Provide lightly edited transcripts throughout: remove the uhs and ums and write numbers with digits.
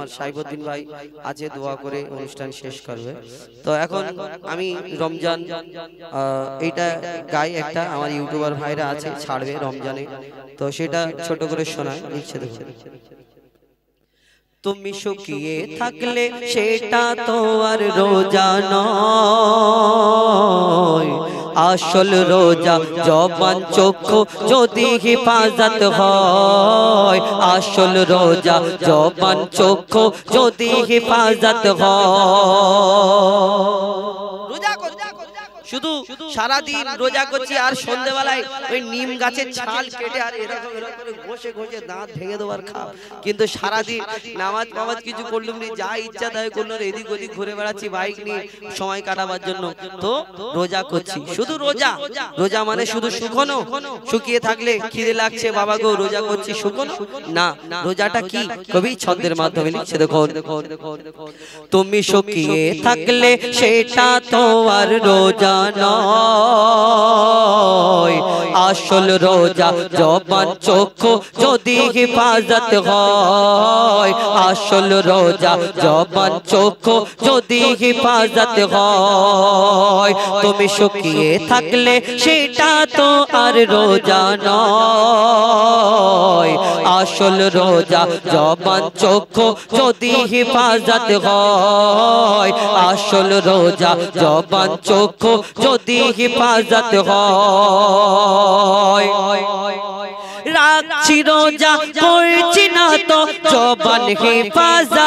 আমার সাইবুদ্দিন ভাই আছে দোয়া করে অনুষ্ঠান শেষ করবে। তো এখন আমি রমজান এইটা গাই, একটা আমার ইউটিউবার ভাইরা আছে ছাড়বে রমজানে, তো সেটা ছোট করে শোনায় লিখছে দেখুন। তুমি শুকিয়ে থাকলে সেটা তো আর রোজা নয়, আসল রোজা জবান চক্ষু যদি হেফাজত হয়, আসল রোজা জবান চক্ষু যদি হেফাজত হয়। শুধু সারা দিন রোজা করছি আর সন্ধ্যেবেলায় ওই নিম গাছের ছাল কেটে আর এরকম এরকম করে ঘষে ঘষে দাঁত ভেঙে দেওয়ার খাও, কিন্তু সারা দিন নামাজ নামাজ কিছু করলুম নি, যা ইচ্ছা তাই করলো, এদিক ওদিক ঘুরে বেড়াচ্ছি বাইক নিয়ে সময় কাটাবার জন্য, তো রোজা করছি। শুধু রোজা, রোজা মানে শুধু শুকনো, শুকিয়ে থাকলে খিদে লাগছে বাবা গো রোজা করছি শুকনো না, রোজাটা কি কবি ছন্দের মাধ্যমে লিখছে দেখুন। তুমি শুকিয়ে থাকলে সেটা তো আর রোজা নয়, আসল রোজা জবান চক্ষু যদি হেফাজত হয়, আসল রোজা জবান চক্ষু যদি হেফাজত হয়। তুমি শুকিয়ে থাকলে সেটা তো আর রোজা নয়, আসল রোজা জবান চক্ষু যদি হেফাজত হয়, আসল রোজা জবান চক্ষু যদি হেফাজত হয়। রাখছি রোজা করছি না তো জবান হেফাজত,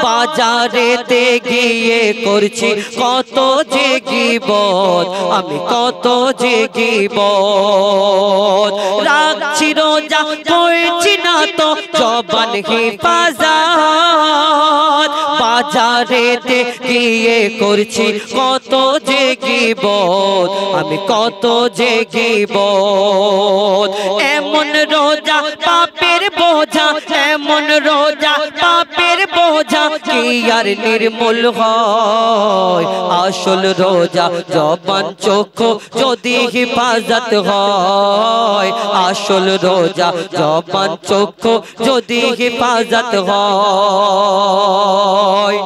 বাজারেতে গিয়ে করছি কত যে গীবত, আমি কত যে গীবত। রাখছি রোজা করছি না তো জবান হেফাজত, বাজারেতে গিয়ে করছি কত যে গীবত, আমি কত যে গীবত। এমন রোজা পাপের বোঝা, এমন রোজা পাপের বোঝা কি আর নির্মূল হয়, আসল রোজা জবান চক্ষু যদি হেফাজত হয়, আসল রোজা জবান চক্ষু যদি হেফাজত হয়।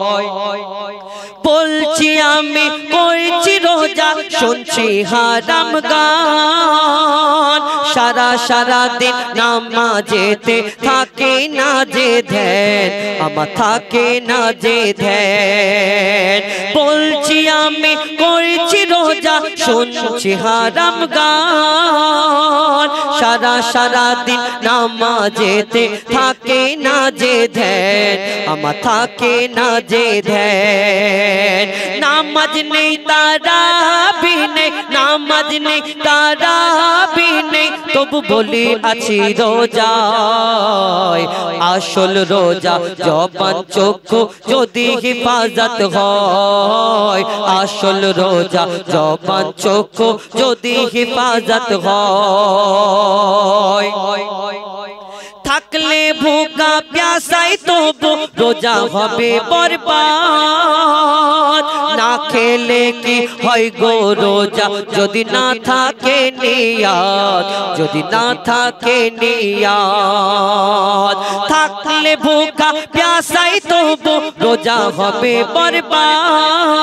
বলছি আমি করছি রোজা শুনছি হারাম গান, সারা সারা দিন নামাজেতে থাকে না যে ধ্যান, আমার থাকে না যে ধ্যান। বলছি আমি করছি রোজা শুনছি হারাম গান, সারা সারা দিন নামাজেতে থাকে না যে ধ্যান, আমার থাকে না যে ধ্যান। নামাজ নেই তারাবি নেই, নামাজ নেই তারাবি নেই, তবু বলি আছি রোজায়, আসল রোজা জবান চক্ষু যদি হেফাজত হয়, আসল রোজা জবান চক্ষু যদি হেফাজত হয়। থাকলে ভুকা প্যাসাই তবু রোজা হবে বরবাদ, না খেলে কি হয় গো রোজা যদি না থাকে নিয়াত, যদি না থাকে নিয়াত। থাকলে ভুকা প্যাসাই তবু রোজা হবে বরবাদ,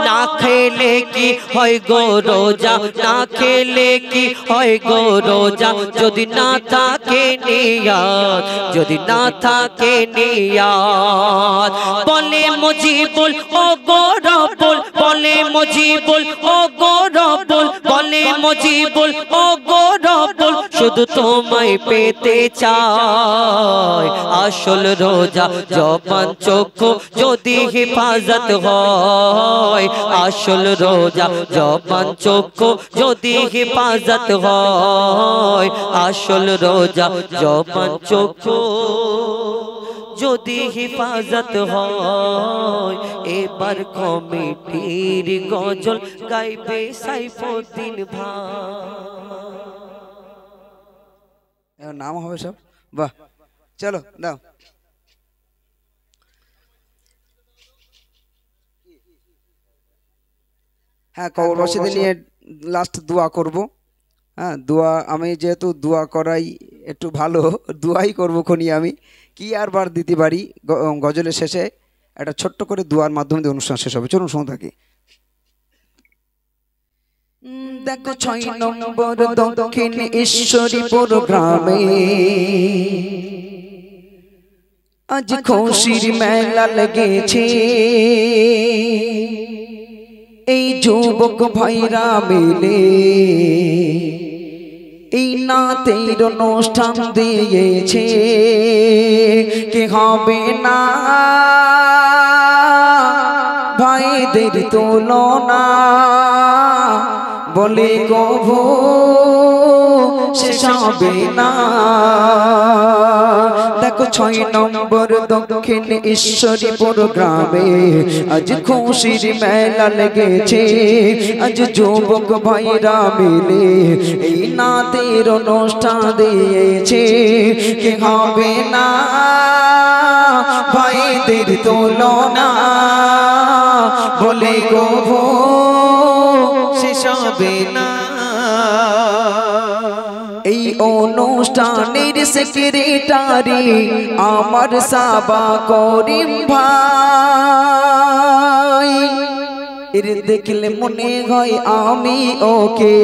না খেলে কি হয় গো রোজা, না খেলে কি হয় গো রোজা যদি না থাকে নিয়াত, যদি না থাকে নিয়াত। বলে মুজিবুল ও গো রব্বুল, বলে মুজিবুল ও গো রব্বুল, বলে মুজিবুল ও গো রব্বুল, শুধু তোমায় পেতে চাই, আসল রোজা জবান চক্ষু যদি হেফাজত হয়, আসল রোজা জবান চক্ষু যদি হেফাজত হয়, আসল রোজা জবান চক্ষু যদি হেফাজত হয়। এবার কমিটির গজল গাইবে সাইফুদ্দিন ভাই। নাম হবে সব, বাহ চলো দাও। হ্যাঁ কবর রশিদ নিয়ে লাস্ট দোয়া করব। হ্যাঁ দোয়া, আমি যেহেতু দোয়া করাই একটু ভালো, দোয়াই করবো খনি আমি। কি আর বার দিতে পারি, গজলের শেষে একটা ছোট্ট করে দোয়ার মাধ্যমে দিয়ে অনুষ্ঠান শেষ হবে। চলুন শুনে থাকি। দেখো 6 নম্বর দক্ষিণ ঈশ্বরীপুর গ্রামে আজ খুশির মেলা লেগেছে। এই যুবক ভাইরা মিলে এই নাতের অনুষ্ঠান দিয়েছে। কে হবে না ভাইদের তুলনা, বলে কভু শেষ হবে না। দেখো 6 নম্বর দক্ষিণ ঈশ্বরীপুর গ্রামে আজ খুশির মেলা লেগেছে। আজ যুবক ভাইরা মিলে এই নাতের অনুষ্ঠান দিয়েছে। কে হবে না ভাইদের তুলনা, বলে কভু শেষ হবে না। এই অনুষ্ঠানের সেক্রেটারি আমার সাবা করিম ভাই। এর দেখলে মনে হয় আমি ওকে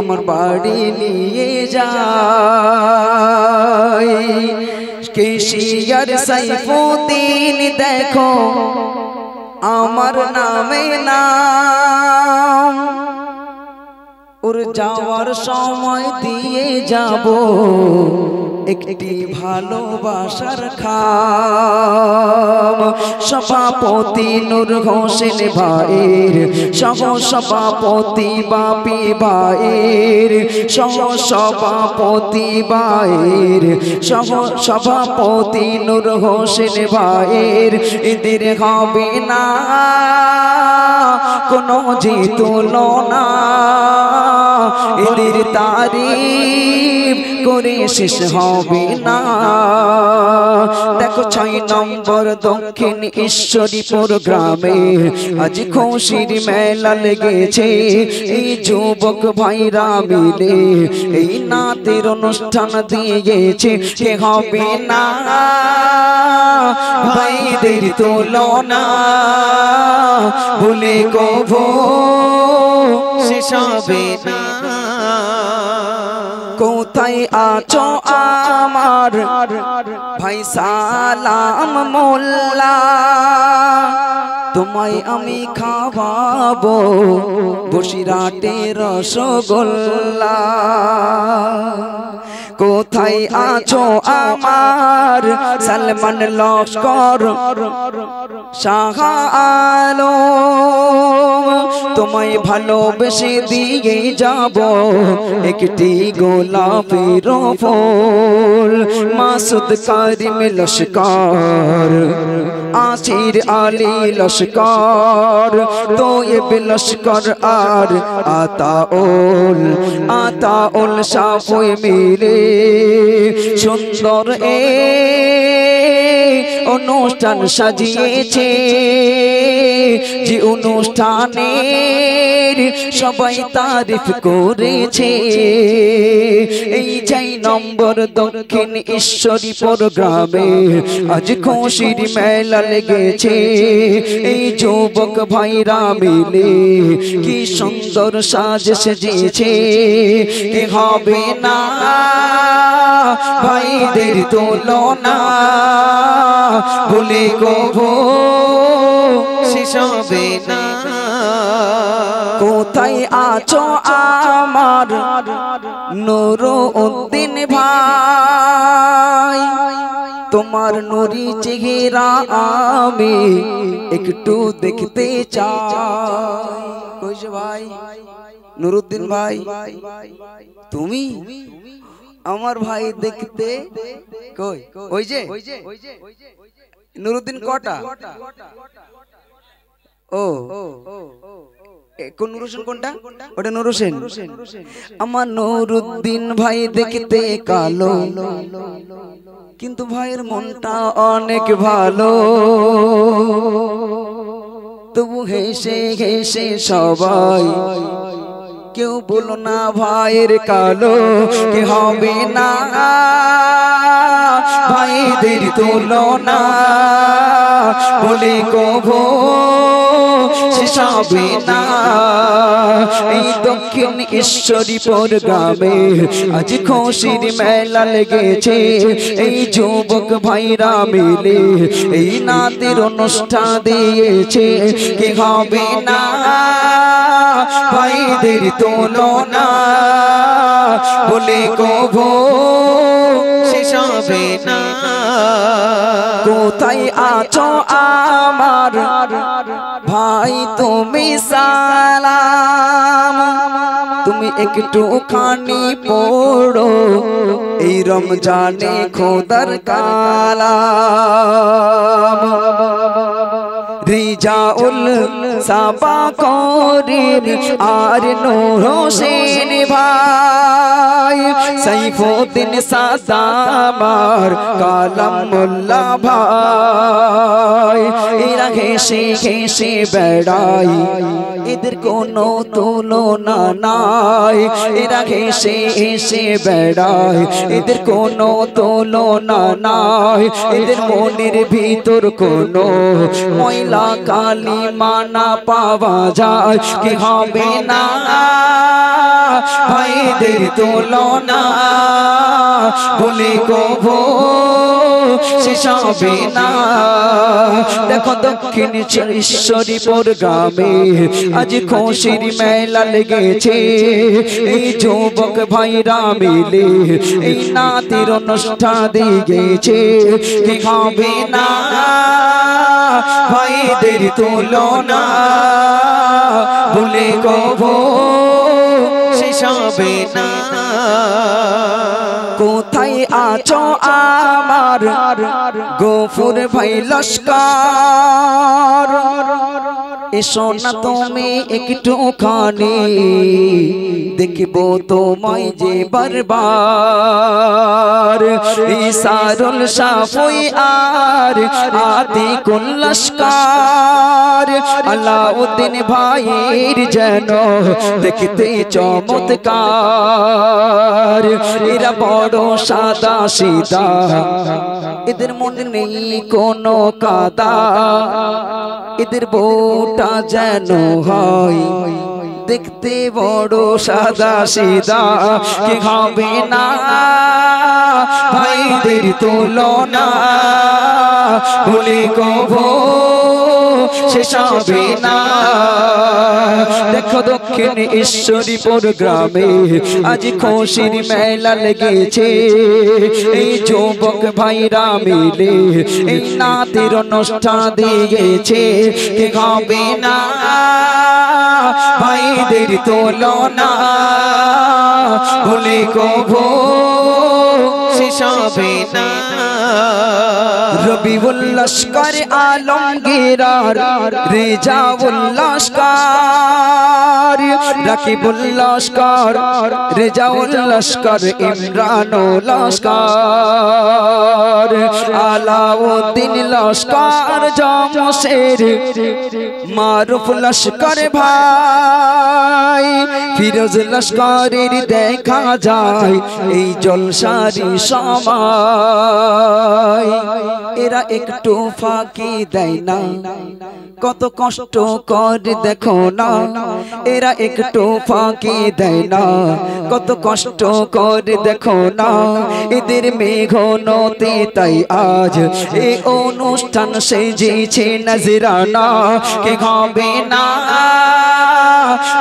আমার বাড়ি নিয়ে যাই। কেশিয়ার সাইফুদ্দিন দেখো আমার নামে নাম, ওর যাওয়ার সময় দিয়ে যাব একটি ভালোবাসার খাম। সভাপতি নূর হোসেন ভাইয়ের, সহ সভাপতি বাপি ভাইয়ের, সহ সভাপতি ভাইয়ের, সহ সভাপতি নূর হোসেন ভাইয়ের। এদের হবে না কোনো যে তুলনা, এদের তারিফ করে শেষ হবে না। দেখো 6 নম্বর দক্ষিণ ঈশ্বরীপুর গ্রামে আজ খুশির মেলা লেগেছে। এই যুবক ভাইরা মিলে এই নাতের অনুষ্ঠান দিয়েছে। কে হবে না ভাইদের তুলনা, ভুলে কভু শেষ হবে না। কোথায় আছো আমার ভাই সালাম মোল্লা, তোমায় আমি খাওয়াবো বসিরহাটের রসগোল্লা। কোথায় আছো আমার সালমান লস্কর শাহ আলম, তোমায় ভালোবেসে দিয়ে যাব একটি গোলাপের ফুল। মাসুদ কারিম লস্কর, আসির আলী লস্কর, তোয়েব লস্কর আর আতাউল সাফই মিলে সুন্দর অনুষ্ঠান সাজিয়েছে। যে অনুষ্ঠানের সবাই তারিফ করেছে। এই 6 নম্বর দক্ষিণ ঈশ্বরীপুর গ্রামে আজ খুশির মেলা লেগেছে। এই যুবক ভাইরা মিলে কি সুন্দর সাজ সেজেছে। কে হবে না ভাইদের তুলনা, ভুলে কভু শেষ হবে না। কোথায় আছো আমার নুরউদ্দিন ভাই, তোমার নুরি চেহারা আমি একটু দেখতে চাই। কইছে ভাই নুরউদ্দিন ভাই, তুমি আমার ভাই দেখতে কই? ওই যে নুরউদ্দিন কটা? ও কোন নুর হোসেন কোনটা? ওটা নুর হোসেন। আমার নুরউদ্দিন ভাই দেখতে কালো, কিন্তু ভাইয়ের মনটা অনেক ভালো। তবু হেসে হেসে সবাই কেউ বলো না ভাইয়ের কালো কে হবে না ভাইদের তুলনা বলে কভো শেষ হবে না। এই দক্ষিণ ঈশ্বরীপুর গ্রামে আজ খুশির মেলা লেগেছে, এই যুবক ভাইরা মিলে এই নাতের অনুষ্ঠান দিয়েছে। কে হবে না ভাইদের তুলনা বলে কভো শেষ হবে না। কোথায় আছো আমার ভাই তুমি সালাম, তুমি একটু খানি পড়ো এই রমজানে খোদার কালাম। রিজাউল সাবা করিম আর নূর হোসেন ভাই, সাইফুদ্দিন সাদামার কালাম মোল্লা ভাই, এরা ঘেসে ঘেসে বেড়াই এদের কোনো তুলনা নাই। এরা ঘেসে ঘেসে বেড়াই এদের কোনো তুলনা নাই। এদের মনের ভিতর কোনো ময়লা কালিমা না পাওয়া যায়। কি হবে না ভাইদের তুলনা বলে কভো শেষ হবে না। দেখো দক্ষিণ ঈশ্বরীপুর গ্রামে আজ খুশির মেলা লেগেছে, এই যুবক ভাইরা মিলে এই নাতের অনুষ্ঠান দিয়েছে। কি হবে না ভাইদের তুলনা বলে কভো শেষ হবে না। কোথায় আছো আমার গফুর ভাই লস্কর, এসো না তুমি একটুখানি দেখবো তোমায় যে বারবার। ইসারুল সাফই আর আতিকুল লস্কর, আলাউদ্দিন ভাইয়ের যেন দেখতে চমৎকার। এরা বড় সাদা সিধা এদের মনে নেই কোনো কাদা, এদের বউটা যেন হয় দেখতে বড় সাদা সিধা। কি হবে না ভাইদের তুলনা বলে কভো শেষ হবে না। দেখো দক্ষিণ ঈশ্বরীপুর গ্রামে আজ খুশির মেলা লেগেছে, এই যুবক ভাইরা মিলে এই নাতের অনুষ্ঠান দিয়েছে। কি হবে না ভাইদের তুলনা বলে কভো শেষ হবে না। রবিউল লস্কর আলমগীর রেজাউল লস্কর, রাকিবুল লস্কর রেজাউল লস্কর ইমরানুল লস্কর, আলাউদ্দিন লস্কর জমশের মারুফ লস্কর ভাই, ফিরোজ লস্করের দেখা যায় এই জলসারি সময়। এরা একটু ফাঁকি দেয় না, কত কষ্ট করে দেখো না। এরা একটু ফাঁকি দেয় না, কত কষ্ট করে দেখো না। এদের মেঘনতে তাই আজ এই অনুষ্ঠান সেজেছে নজরানা। কে হবে না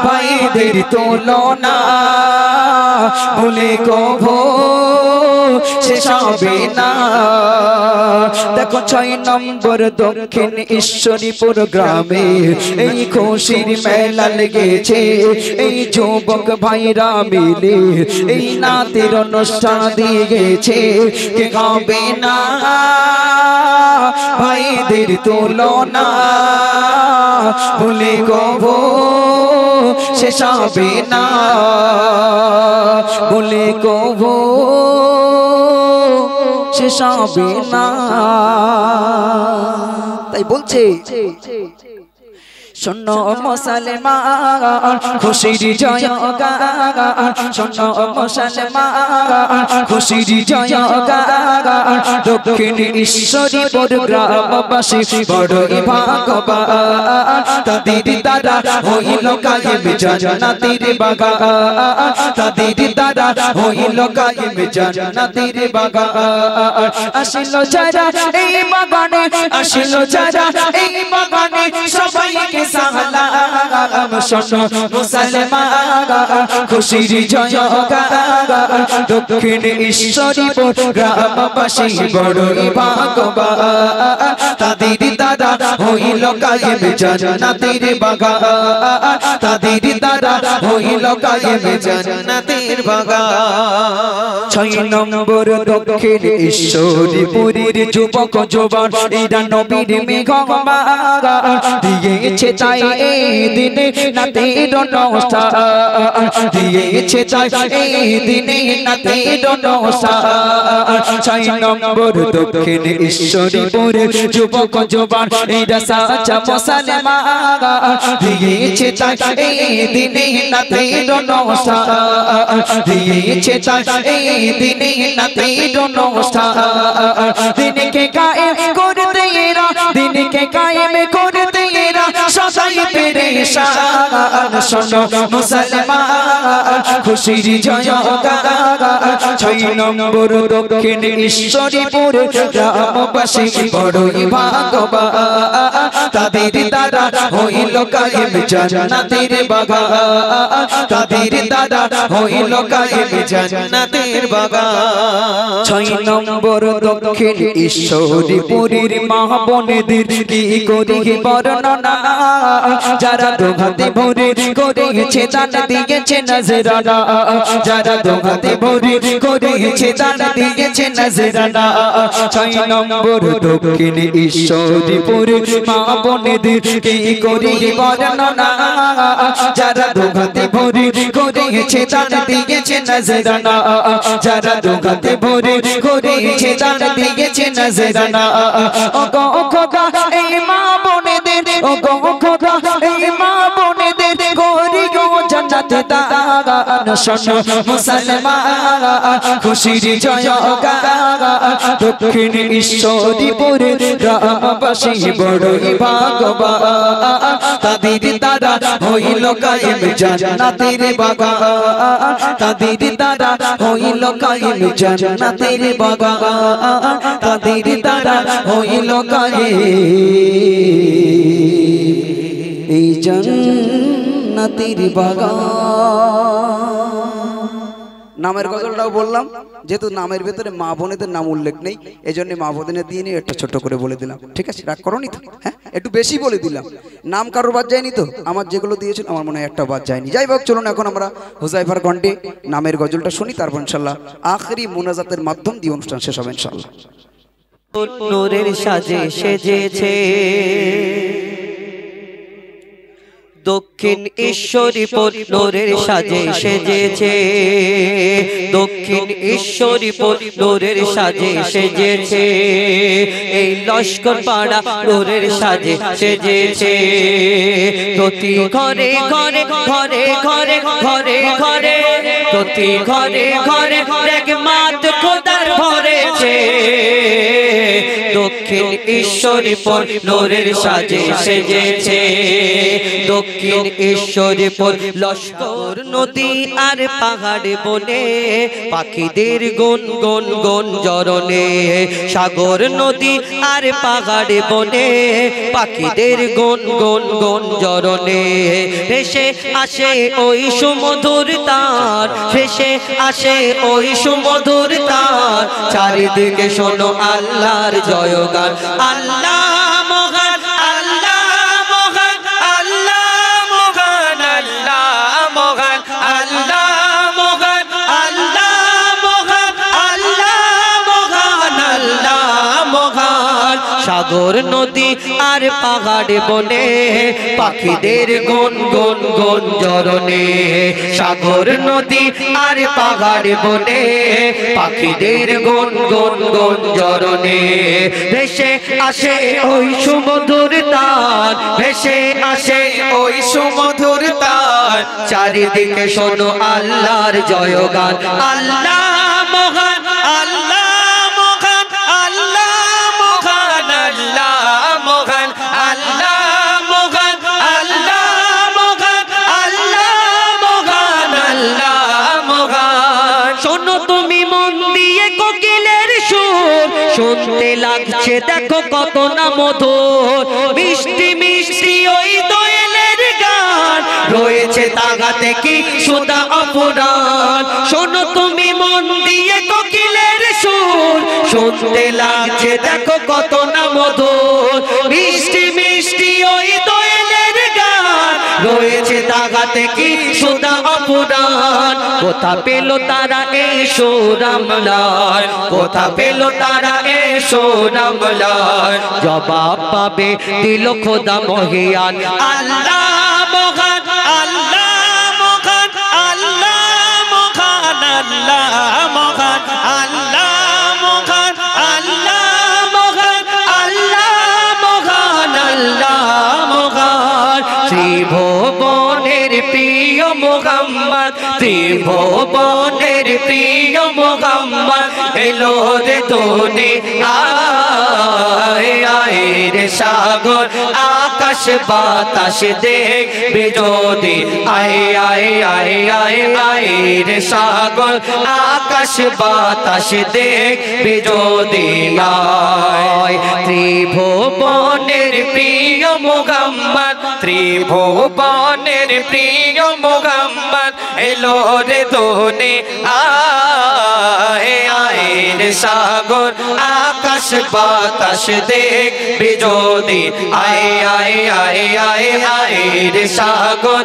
ভাইদের তুলনা বলে কভো শেষ হবে না। দেখো 6 নম্বর দক্ষিণ ঈশ্বরীপুর গ্রামে এই খুশির মেলা লেগেছে, এই যুবক ভাইরা মিলে এই নাতের অনুষ্ঠান দিয়েছে। কে হবে না ভাইদের তুলনা বলে কভো শেষ হবে না বলে কভো শেষ হবে না। তাই বলছে শোনো মুসলমান খুশির জয়গান শোনো মুসলমান খুশির জয়গান দক্ষিণ ঈশ্বরীপুর গ্রামবাসী বড়ই ভাগ্যবান তাদের দ্বারা হইল কায়েম জান্নাতের বাগান তাদের দ্বারা হইল কায়েম জান্নাতের বাগান আসিল যারা এই বাগানে আসিল যারা এই বাগানে সবাইকে সালাম শোনো মুসলমান খুশির জয়গান দক্ষিণ ঈশ্বরীপুর গ্রামবাসী বড়ই ভাগ্যবান তাদের দ্বারা হইল কায়েম জান্নাতের বাগান তাদের দ্বারা হইল কায়েম জান্নাতের বাগান 6 নম্বর দক্ষিণ ঈশ্বরীপুরের যুবক জওয়ান এরা নবীর মেঘমালা দিয়েছে তাই এই দিনে নাতের অনুষ্ঠান দিয়েছে তাই এই দিনে নাতের অনুষ্ঠান 6 নম্বর দক্ষিণ ঈশ্বরীপুরের যুবক জওয়ান এরা সাচা মুসলমান দিয়েছে তাই এই দিনে নাতের অনুষ্ঠান দিয়েছে তাই এই দিনে নাতের অনুষ্ঠান দিনকে কায়েম করতে এরা দিনকে কায়েম করতে এরা সদাই পেরেশান শোনো মুসলমান খুশির জয়গান 6 নম্বর দক্ষিণ ঈশ্বরীপুর গ্রামবাসী বড়ই ভাগ্যবান তাদের দ্বারা হইল কায়েম জান্নাতের বাগান তাদের দ্বারা হইল কায়েম জান্নাতের বাগান 6 নম্বর দক্ষিণ ঈশ্বরীপুরের মা বোনেদের কি করি বর্ণনা যারা দোহাতে ভরে করেছে দান দিয়েছে নজরানা যারা দোহাতে ভরে করেছে দান দিয়েছে নজরানা 6 নম্বর দক্ষিণ ঈশ্বরীপুরের মা বোনেদের কি করি বর্ণনা যারা দোহাতে ভরে করেছে দান দিয়েছে নজরানা যারা দোহাতে ভরে করেছে দান দিয়েছে নজরানা ও গো খোদা এই মা বোনেদের ও গো খোদা এই মা বোনেদের করিও জান্নাতে দান শোনো মুসলমান খুশির জয়গান দক্ষিণ ঈশ্বরীপুরের গ্রামবাসী বড়ই ভাগ্যবান তাদের দ্বারা হইল কায়েম জান্নাতের বাগান তাদের দ্বারা হইল কায়েম জান্নাতের বাগান তাদের দ্বারা হইল কায়েম এই জান্নাতের বাগান নামের গজলটাও বললাম যেহেতু নামের ভেতরে মা বোনেদের নাম উল্লেখ নেই এজন্য মা বোনেদের দিয়ে নিয়ে একটা ছোট করে বলে দিলাম ঠিক আছে রাগ করোনি তো হ্যাঁ একটু বেশি বলে দিলাম নাম কারোর বাদ যায়নি তো আমার যেগুলো দিয়েছেন আমার মনে হয় একটা বাদ যায়নি যাই হোক চলুন এখন আমরা হুজাইফার কণ্ঠে নামের গজলটা শুনি তারপর ইনশাআল্লাহ আখেরি মোনাজাতের মাধ্যম দিয়ে অনুষ্ঠান শেষ হবে ইনশাআল্লাহ নূরের সাজে সেজেছে দক্ষিণ ঈশ্বরীপুর নূরের সাজে সেজেছে দক্ষিণ ঈশ্বরীপুর নূরের সাজে সেজেছে এই লস্কর পাড়া নূরের সাজে সেজেছে প্রতি ঘরে ঘরে ঘরে ঘরে ঘরে ঘরে প্রতি ঘরে ঘরে একমাত খোদার ভরেছে দক্ষিণ ঈশ্বরীপুর নূরের সাজে সেজেছে দক্ষিণ ঈশ্বরীপুর লস্কর নদী আর পাহাড় বনে পাখিদের গুন গুন গুন জরনে সাগর নদী আর পাহাড় বনে পাখিদের গুন গুন গুন জরনে ভেসে আসে ওই সুমধুর তার ভেসে আসে ওই সুমধুর তার চারিদিকে শোনো আল্লাহর জয়গান আল্লাহ মহান আল্লাহ মহান আল্লাহ মহান আল্লাহ মহান আল্লাহ মহান আল্লাহ মহান আল্লাহ মহান আল্লাহ মহান সাগর নদী আর পাহাড় বনে পাখিদের গুন গুন গুঞ্জরণে সাগর নদী আর পাহাড় বনে পাখিদের গুন গুন গুঞ্জরণে ভেসে আসে ওই সুমধুর তার ভেসে আসে ওই সুমধুর তার চারিদিকে শোনো আল্লাহর জয়গান আল্লাহ মহান আল্লাহ মহান আল্লাহ মহান আল্লাহ মহান আল্লাহ মহান আল্লাহ মহান আল্লাহ মহান আল্লাহ মহান শোনো তুমি মন দিয়ে কোকিলের সুর শুনতে লাগছে দেখো কত না মধুর মিষ্টি মিষ্টি ওই দোয়েলের গান রয়েছে তাগাতে কি সুদা অপরাণ শোনো তুমি মন দিয়ে কোকিলের সুর শুনতে লাগছে দেখো কত না মধুর মিষ্টি মিষ্টি ওই দোয়েলের গান রয়েছে তাগাতে কি সুদা অপরাণ কোথা পেল তারা এই সুর আমলার কোথা পেল তারা এই সুর আমলার জবাব পাবে দিল খোদা মহিয়ান আল্লাহ মহান আল্লাহ মহান আল্লাহ মহান আল্লাহ মহান আল্লাহ মহান আল্লাহ মহান আল্লাহ মহান আল্লাহ মহান ত্রিভুবনের প্রিয় মুহাম্মদ ত্রিভুবনের প্রিয় মুহাম্মদ এলো রে দুনিয়ায় আয় রে সাগর আকাশ বাতাস দেখবে যদি আয় আয় আয় আয় আয় রে সাগর আকাশ বাতাস দেখবে যদি আয় ত্রিভুবনের প্রিয় মুহাম্মদ ত্রিভুবনের প্রিয় মুহাম্মদ এলো রে দুনিয়ায় আয় রে সাগর আকাশ বাতাস দেখবে যদি আয় আয় আয় আয় আয় রে সাগর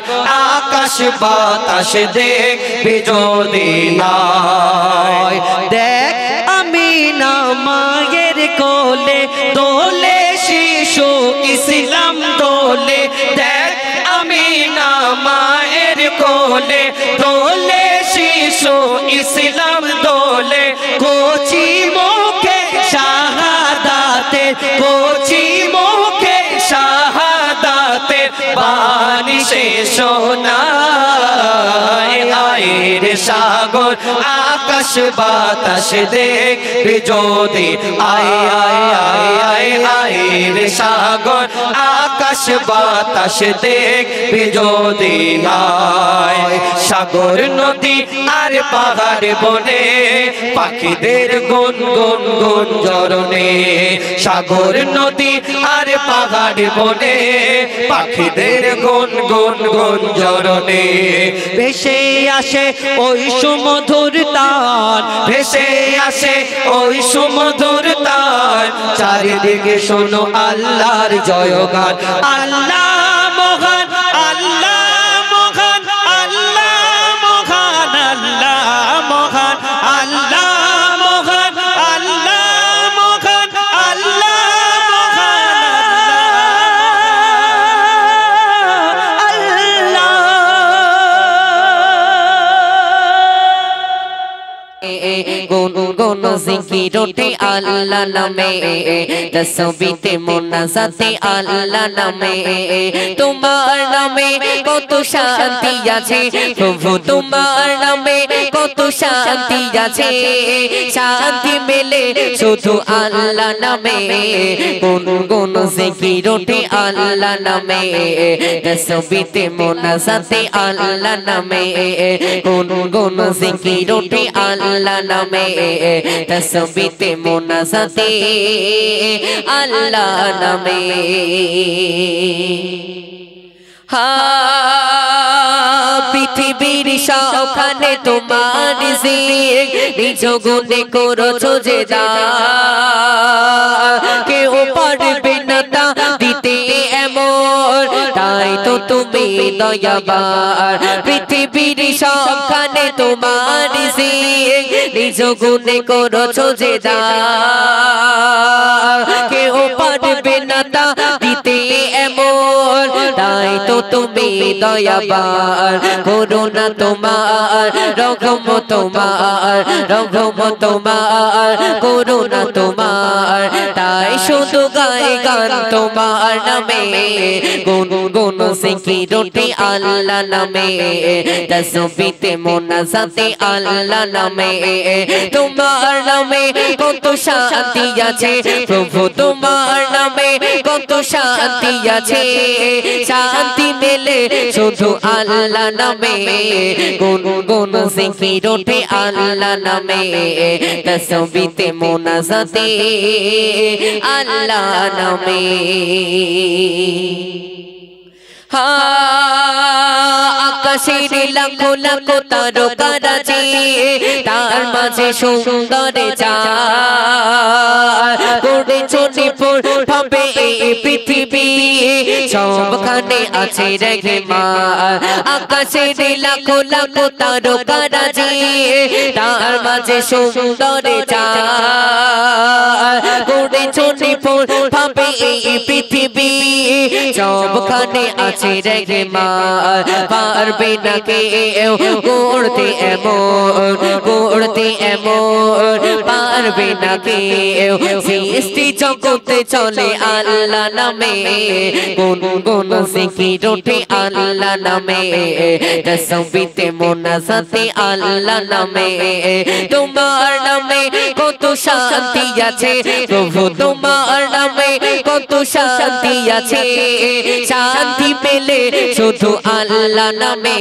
আকাশ বাতাস দেখবে যদি আয় দেখ আমিনা মায়ের কোলে দোলে শিশু ইসলাম দোলে দেখ আমিনা মায়ের কোলে দোলে শিশু ইসলাম দোলে কোচি মুখে শাহাদাতে কোচি মুখে শাহাদাতে বাণী সে শোনায় আয় রে সাগর আকাশ বাতাস দেখবে যদি আয় আয় আয় আয় আয় রে সাগর আকাশ বাতাস দেখবে যদি আয় সাগর নদী আর পাহাড় বনে পাখিদের গুন গুন গুঞ্জরণে সাগর নদী আর পাহাড় বনে পাখিদের গুন গুন গুঞ্জরণে ভেসে আসে ওই সুমধুর তার ভেসে আসে ওই সুমধুর তার চারিদিকে শোনো আল্লাহর জয়গান আল্লাহ মহান আল্লাহ মহান আল্লাহ মহান আল্লাহ মহান আল্লাহ মহান আল্লাহ মহান আল্লাহ গুন গুন জিকির ওঠে আল্লাহ নামে তসবিতে মুনাজাতে আল্লাহ নামে তোমার নামে কত শান্তি আছে প্রভু তোমার নামে কত শান্তি আছে শান্তি মেলে শুধু আল্লাহ নামে গুন গুন জিকির ওঠে আল্লাহ নামে তসবিতে মুনাজাতে আল্লাহ নামে গুন গুন জিকির ওঠে আল্লাহ নামে তসবিতে মুনাজাতে আল্লাহ নামে পৃথিবীর সখানে তোমার জিক নিজ গুণে করছো যে কেউ পারবে না তা দিতে এমন তাই তো তুমি দয়াবান পৃথিবীর সখানে তোমার জিক নিজ গুণে করছো যে কেউ পারবে না তা দিতে এমন তাই তো তুমি দয়াবান করুণা তোমার রহম তোমার রহম তোমার করুণা তোমার তাই শুধু গায় গান তোমার নামে গুন গুন জিকির ওঠে আল্লাহ নামে তাসবিতে মোনাজাতে আল্লাহ নামে তোমার নামে কত শান্তি আছে প্রভু তোমার নামে কত শান্তি আছে শান্তি মেলে শুধু আল্লাহ নামে গুন গুন জিকির ওঠে আল্লাহ নামে তাসবিতে মোনাজাতে আল্লাহ নামে আকাশের লাখো লাখো তারকারাজি তার মাঝে সুন্দর চাঁদ করেছো নিপুণ ভাবে এই পৃথিবী সবখানে আছে রহমান আকাশের লাখো লাখো তারকারাজি তার মাঝে সুন্দর চাঁদ করেছো নিপুণ ভাবে এই পৃথিবী সবখানে আছে রহমান পারবে না কেউ করতে এমন পারবে না কেউ সৃষ্টি জগতে চলে আল্লাহ নামে গুন গুন জিকির ওঠে আল্লাহ নামে তাসবিতে মোনাজাতে আল্লাহ নামে তোমার নামে কত শান্তি আছে প্রভু তোমার নামে কত শান্তি আছে শান্তি পেলে শুধু আল্লাহ নামে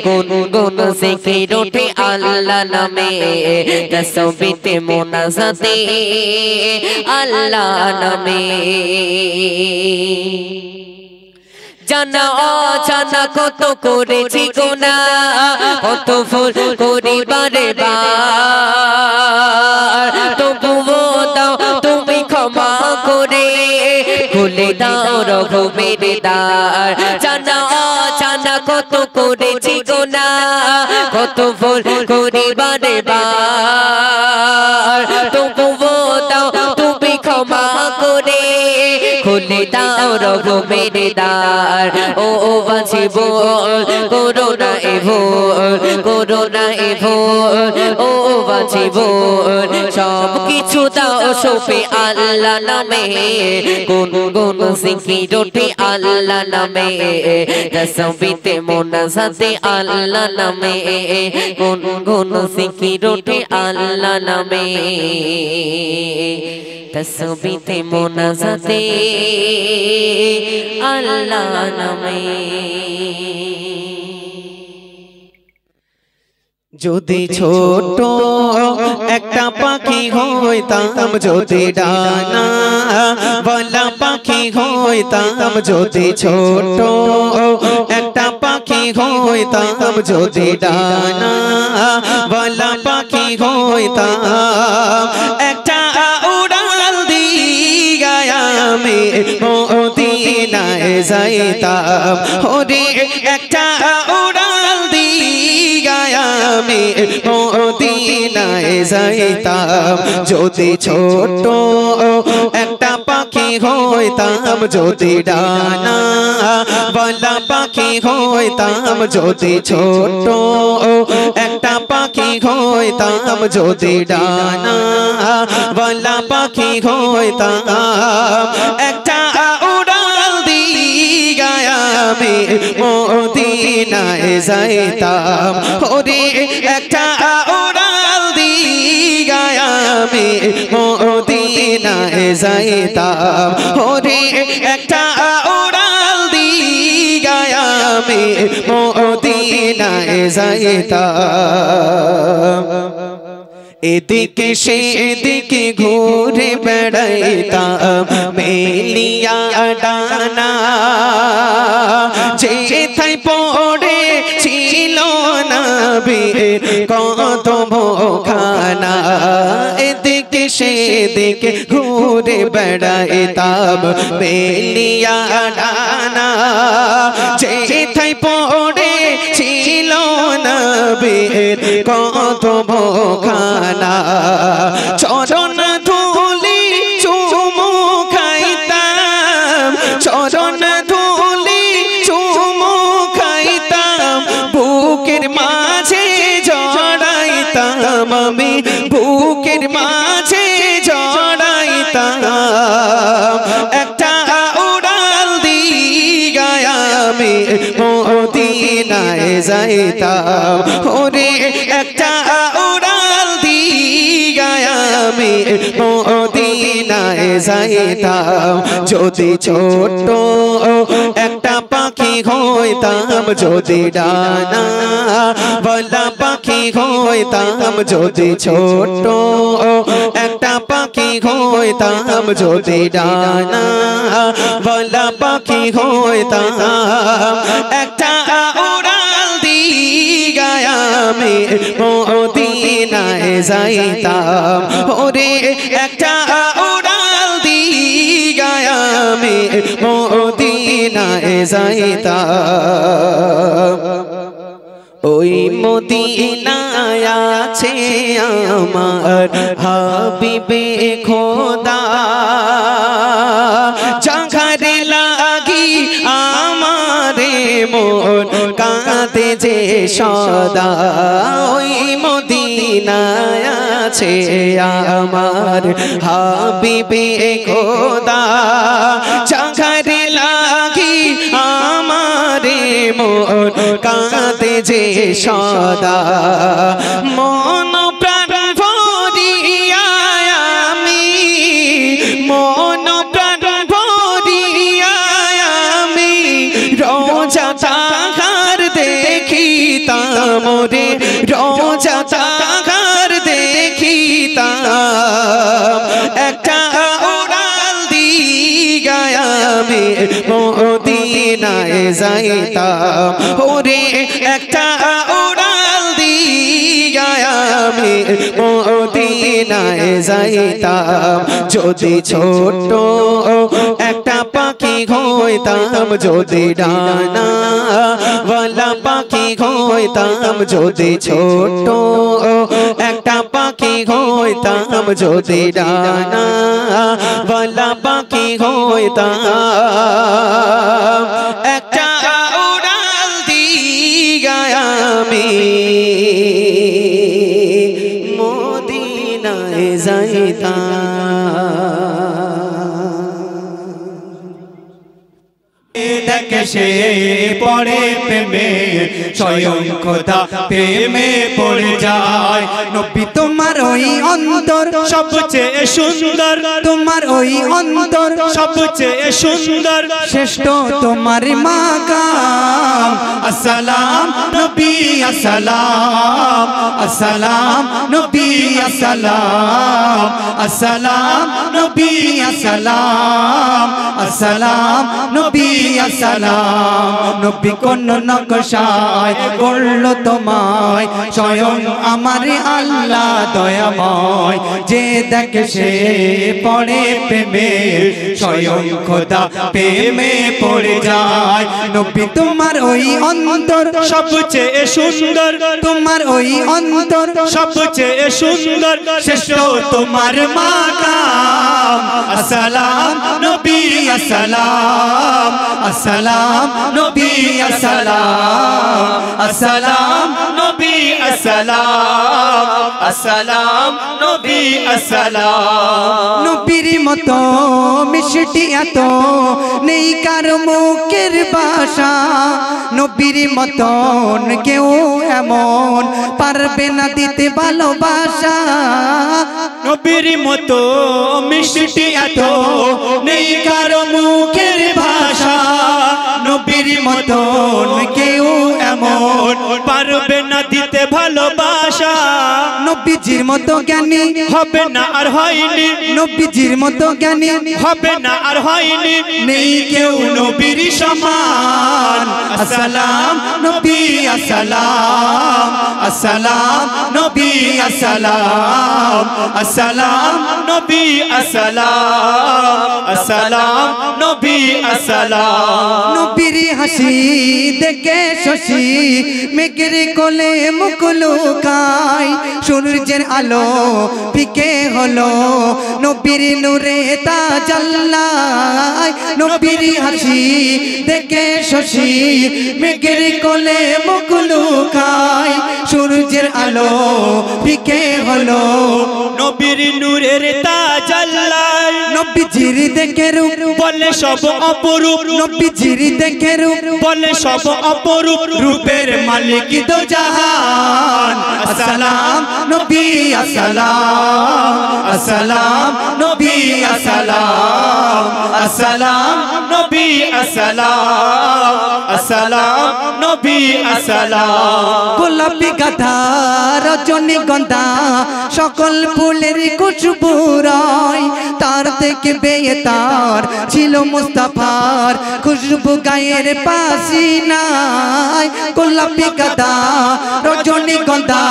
গুন গুন জিকির ওঠে আল্লাহ নামে তাসবিতে মোনাজাতে আল্লাহ নামে জানা অজানা কত করেছি গুনাহ কত ভুল করি বারে বার তবুও দাও তুমি ক্ষমা করে খুলে দাও রহমের দ্বার জানা অজানা কত করেছি গুনাহ কত ভুল করি বারে বার তবুও দাও তুমি ক্ষমা করে খুলে দাও রহমের দ্বার ও বাঁচিব করোনা ও বাঁচিব সব কিছু দাও সোপে আল্লাহ নামে গুন গুন জিকির ওঠে আল্লাহ নামে তাসবিতে মোনাজাতে আল্লাহ নামে গুন গুন জিকির ওঠে আল্লাহ নামে তাসবিতে মোনাজাতে আল্লাহ নামে যদি ছোট একটা পাখি হইতাম যদি ডানা বলা পাখি হইতাম যদি ছোট একটা পাখি হইতাম যদি ডানা বলা পাখি হইতাম একটা উড়াল দিয়া আমি মদিনায় যাইতাম ওরে একটা উড়াল দিয়া আমি মদিনায় যাইতাম যদি ছোট একটা পাখি হইতাম যদি ডানা বলা পাখি হইতাম যদি ছোট একটা পাখি হইতাম যদি ডানা বলা পাখি হইতাম একটা উড়াল দিয়া আমি মদিনায় যাইতাম ওরে একটা উড়াল দিয়া আমি মদিনায় যাইতাম ওরে একটা উড়াল দিয়া আমি মদিনায় যাইতাম এদিকে সেদিকে ঘুরে বেড়াইতাম মেলিয়া ডানা যেথায় পড়ে ছিল নবীর কদমখানা এদিকে সেদিকে ঘুরে বেড়াইতাম মেলিয়া ডানা যেথায় পড়ে ছিল নবীর কদমখানা চরণ ধুলি চুমু খাইতা যাইতাম ওরে একটা উড়াল দিয়া আমি মদিনায় যাইতাম যদি ছোট্ট একটা পাখি হইতাম যদি ডানা বলা পাখি হইতাম যদি ছোট্ট একটা পাখি হইতাম যদি ডানা বলা পাখি হইতাম একটা উড়াল দিয়া আমি মদিনায় যাইতাম ওরে একটা উড়াল দিয়া আমি মদিনায় যাইতাম ওই মদিনায় আছে আমার হাবিবে খোদা জাগারে লাগি আমারে মন কাঁদে যে সদা ওই মদিনায় আছে আমার হাবিবে খোদা জাগারে লাগি আমারে মন কাঁদে যে সদা মন প্রাণ ভরিয়া আমি মন প্রাণ ভরিয়া আমি রোজা তাহার দেখিতাম রে রোজা তাহার দেখিতাম একটা উড়াল দিয়া আমি মদিনায় যাইতাম ওরে একটা উড়াল দিয়া আমি মদিনায় যাইতাম যদি ছোট্ট একটা পাখি হইতাম যদি ডানা ওয়ালা পাখি হইতাম যদি ছোট্ট একটা পাখি হইতাম যদি ডানা ওয়ালা পাখি হইতাম একটা উড়াল দিয়া আমি মদিনায় যাইতাম দেখে সে পড়ে প্রেমে স্বয়ং খোদা প্রেমে পড়ে যায় নবী তোমার ওই অন্তর সবচেয়ে সুন্দর তোমার ওই অন্তর সবচেয়ে সুন্দর শ্রেষ্ঠ তোমার মাকাম আসসালাম নবী আসসালাম আসসালাম নবী আসসালাম আসসালাম নবী আসসালাম আসসালাম নবী আসসালাম নবী কোন নকশায় করলো তোমায় স্বয়ং আমার আল্লাহ দয়াময় যে দেখে সে পড়ে প্রেমে স্বয়ং খোদা প্রেমে পড়ে যায় নবী তোমার ওই অন্তর সবচেয়ে সুন্দর তোমার ওই অন্তর সবচেয়ে সুন্দর শ্রেষ্ঠ তোমার মাকাম আসসালাম নবী আসসালাম আসসালাম নবী আসসালাম আসসালাম নবী আসসালাম আসসালাম নবী আসসালাম নবীর মতো মিষ্টি এত নেই কার মুখের ভাষা নবীর মতন কেউ এমন পারবে না দিতে ভালোবাসা নবীর মতো মিষ্টি এত নেই কার মুখের ভাষা নবীর মতন কেউ এমন পারবে না দিতে ভালোবাসা নবীজির মতো জ্ঞানী হবে না আর হয়নি নবীজির মতো জ্ঞানী হবে না আর হয়নি নেই কেউ নবীর সমান আসসালাম নবী আসসালাম আসসালাম নবী আসসালাম আসসালাম নবী আসসালাম আসসালাম নবী আসসালাম নবীর হাসি দেখে শশী মেঘের কোলে মুখ লুকায় সূর্যের আলো ফিকে হলো নবীর নূরে তা জ্বালায় নবীর হাসি দেখে শশী মেঘের কোলে মুখ লুকায় সূর্যের আলো ফিকে হলো নবীর নূরের তা জ্বালায় নবীজির দেখে রূপ বলে সব অপরূপ নবীজির দেখে রূপ বলে সব অপরূপ রূপের মালিক দো জাহান আসসালাম নবী আসসালাম আসসালাম নবী আসসালাম আসসালাম নবী আসসালাম আসসালাম নবী আসসালাম গোলাপি গাধা রজনীগন্ধা সকল ফুলের খুশবু রয় তার থেকে বেতার ছিল মুস্তাফার খুশবু গায়ের পাশি নাই গোলাপি গাধা রজনীগন্ধা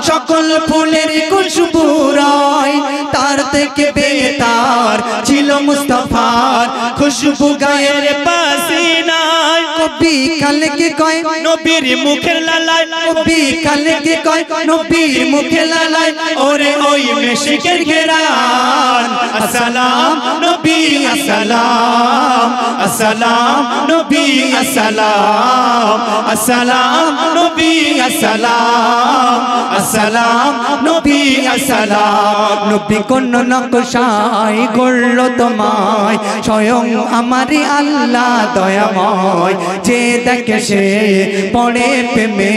সকল ফুলের খুশবু রয় তার থেকে বেতার ছিল মুস্তাফার খুশবু গায়ের পাশি নাই কবি কালকে কয় নবীর মুখের লালায় কবি কালকে কয় নবীর মুখের লালায় ওরে ওই মেশিকের ঘেরান আসসালাম নবী আসসালাম আসসালাম নবী আসসালাম আসসালাম নবী আসসালাম আসসালাম নবী আসসালাম নবী কোন নকশায় গড়ল তোমায় স্বয়ং আমারই আল্লাহ দয়াময় যে দেখে সে পড়ে প্রেমে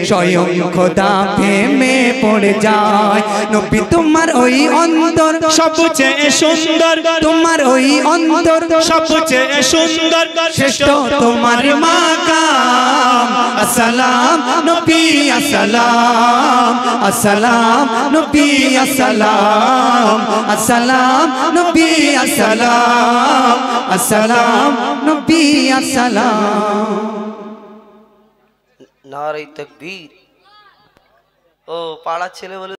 স্বয়ং খোদা প্রেমে পড়ে যায় নবী তোমার ওই অন্তর সবচেয়ে সুন্দর তোমার ওই অন্তর সবচেয়ে সুন্দর শ্রেষ্ঠ তোমার মাকাম আসসালাম নবী আসসালাম আসসালাম নবী আসসালাম আসসালাম নবী আসসালাম আসসালাম নবী আসসালাম নারে তাকবীর ও পাড়ার ছেলে বলে